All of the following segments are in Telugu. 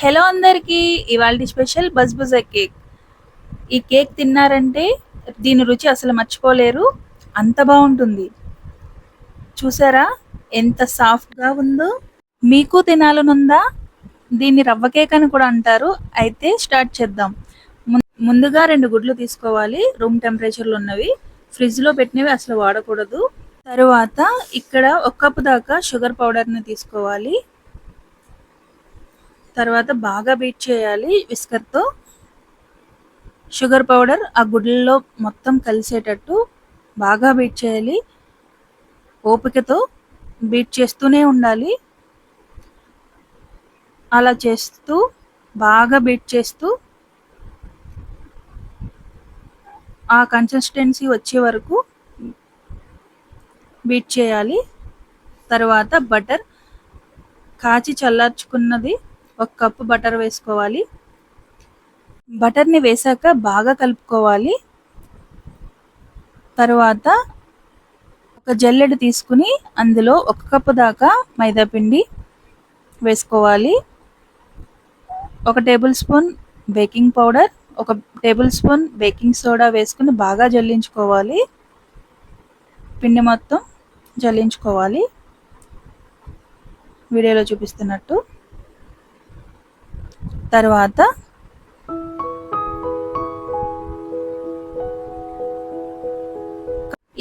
హలో అందరికీ, ఇవాల్టి స్పెషల్ బజ్బుజ కేక్. ఈ కేక్ తిన్నారంటే దీని రుచి అసలు మర్చిపోలేరు, అంత బాగుంటుంది. చూసారా ఎంత సాఫ్ట్గా ఉందో? మీకు తినాలనుందా? దీన్ని రవ్వ కేక్ అని కూడా అంటారు. అయితే స్టార్ట్ చేద్దాం. ముందుగా 2 గుడ్లు తీసుకోవాలి, రూమ్ టెంపరేచర్లో ఉన్నవి. ఫ్రిడ్జ్లో పెట్టినవి అసలు వాడకూడదు. తరువాత ఇక్కడ 1 కప్పు దాకా షుగర్ పౌడర్ని తీసుకోవాలి. తర్వాత బాగా బీట్ చేయాలి విస్కర్తో. షుగర్ పౌడర్ ఆ గుడ్లలో మొత్తం కలిసేటట్టు బాగా బీట్ చేయాలి. ఓపికతో బీట్ చేస్తూనే ఉండాలి. అలా చేస్తూ బాగా బీట్ చేస్తూ ఆ కన్సిస్టెన్సీ వచ్చే వరకు బీట్ చేయాలి. తర్వాత బటర్ కాచి చల్లార్చుకున్నది 1 కప్పు బటర్ వేసుకోవాలి. బటర్ని వేసాక బాగా కలుపుకోవాలి. తర్వాత ఒక జల్లెడ తీసుకుని అందులో 1 కప్పు దాకా మైదా పిండి వేసుకోవాలి. 1 table spoon baking powder, 1 table spoon baking soda వేసుకుని బాగా జల్లించుకోవాలి. పిండి మొత్తం జల్లించుకోవాలి వీడియోలో చూపిస్తున్నట్టు. తర్వాత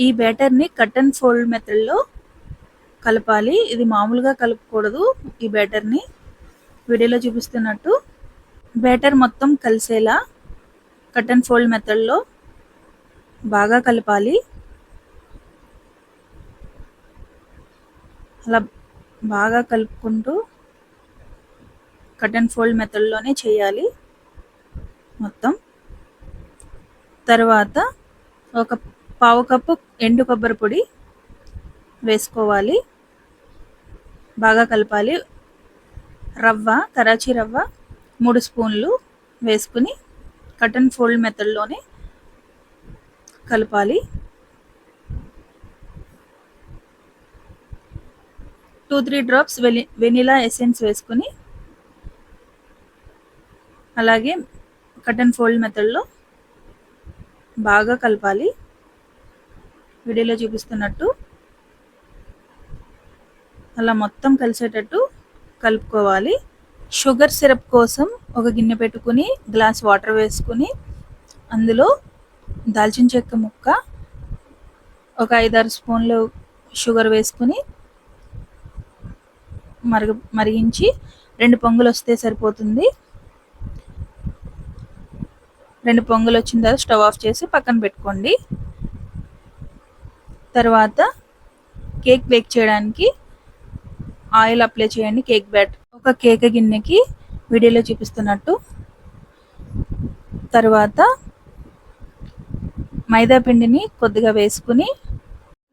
ఈ బ్యాటర్ని కట్ అండ్ ఫోల్డ్ మెథడ్లో కలపాలి. ఇది మామూలుగా కలపకూడదు. ఈ బ్యాటర్ని వీడియోలో చూపిస్తున్నట్టు బ్యాటర్ మొత్తం కలిసేలా కట్ అండ్ ఫోల్డ్ మెథడ్లో బాగా కలపాలి. అలా బాగా కలుపుకుంటూ కట్ అండ్ ఫోల్డ్ మెథడ్లోనే చేయాలి మొత్తం. తర్వాత 1 పావు కప్పు ఎండు కొబ్బరి పొడి వేసుకోవాలి. బాగా కలపాలి. రవ్వ, కరాచీ రవ్వ 3 స్పూన్లు వేసుకుని కట్ అండ్ ఫోల్డ్ మెథడ్లోనే కలపాలి. 2-3 డ్రాప్స్ వెనిలా ఎసెన్స్ వేసుకుని అలాగే కట్ అండ్ ఫోల్డ్ మెథడ్లో బాగా కలపాలి వీడియోలో చూపిస్తున్నట్టు. అలా మొత్తం కలిసేటట్టు కలుపుకోవాలి. షుగర్ సిరప్ కోసం ఒక గిన్నె పెట్టుకుని గ్లాస్ వాటర్ వేసుకుని అందులో దాల్చిన చెక్క ముక్క, ఒక 5-6 స్పూన్లు షుగర్ వేసుకుని మరిగించి 2 పొంగులు వస్తే సరిపోతుంది. 2 పొంగులు వచ్చిన తర్వాత స్టవ్ ఆఫ్ చేసి పక్కన పెట్టుకోండి. తర్వాత కేక్ బేక్ చేయడానికి ఆయిల్ అప్లై చేయండి. కేక్ బ్యాటర్ ఒక కేక్ గిన్నెకి వీడియోలో చూపిస్తున్నట్టు. తర్వాత మైదా పిండిని కొద్దిగా వేసుకుని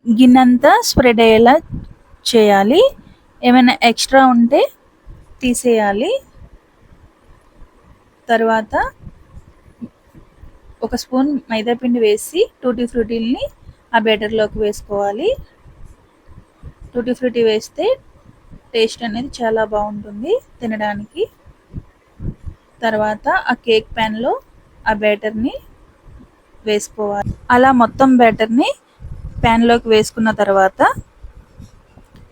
గిన్నెంతా స్ప్రెడ్ అయ్యేలా చేయాలి. ఏమైనా ఎక్స్ట్రా ఉంటే తీసేయాలి. తర్వాత 1 స్పూన్ మైదా పిండి వేసి టూటీ ఫ్రూటీల్ని ఆ బ్యాటర్లోకి వేసుకోవాలి. టూటీ ఫ్రూటీ వేస్తే టేస్ట్ అనేది చాలా బాగుంటుంది తినడానికి. తర్వాత ఆ కేక్ ప్యాన్లో ఆ బ్యాటర్ని వేసుకోవాలి. అలా మొత్తం బ్యాటర్ని ప్యాన్లోకి వేసుకున్న తర్వాత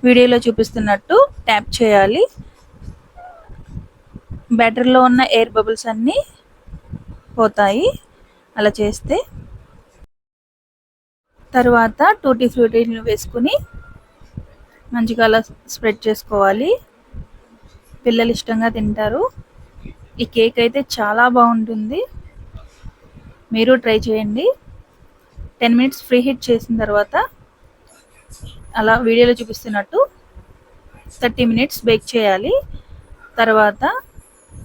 వీడియోలో చూపిస్తున్నట్టు ట్యాప్ చేయాలి. బ్యాటర్లో ఉన్న ఎయిర్ బబుల్స్ అన్నీ పోతాయి అలా చేస్తే. తర్వాత టూటీ ఫ్రూటీని వేసుకుని మంచిగా అలా స్ప్రెడ్ చేసుకోవాలి. పిల్లలు ఇష్టంగా తింటారు. ఈ కేక్ అయితే చాలా బాగుంటుంది, మీరు ట్రై చేయండి. 10 మినిట్స్ ఫ్రీ హీట్ చేసిన తర్వాత అలా వీడియోలో చూపిస్తున్నట్టు 30 మినిట్స్ బేక్ చేయాలి. తర్వాత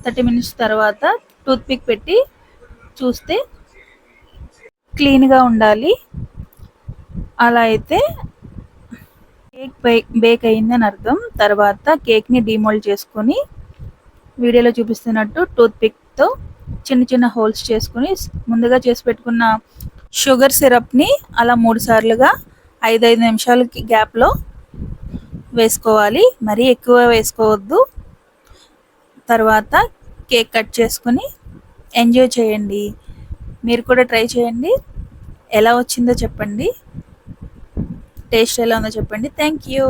30 మినిట్స్ తర్వాత టూత్పిక్ పెట్టి చూస్తే క్లీన్గా ఉండాలి. అలా అయితే కేక్ బేక్ అయిందని అర్థం. తర్వాత కేక్ని డీమోల్డ్ చేసుకొని వీడియోలో చూపిస్తున్నట్టు టూత్పిక్తో చిన్న చిన్న హోల్స్ చేసుకుని ముందుగా చేసి పెట్టుకున్న షుగర్ సిరప్ని అలా 3 సార్లుగా 5-5 నిమిషాలకి గ్యాప్లో వేసుకోవాలి. మరీ ఎక్కువ వేసుకోవద్దు. తర్వాత కేక్ కట్ చేసుకొని ఎంజాయ్ చేయండి. మీరు కూడా ట్రై చేయండి. ఎలా వచ్చిందో చెప్పండి. టేస్ట్ ఎలా ఉందో చెప్పండి. Thank you.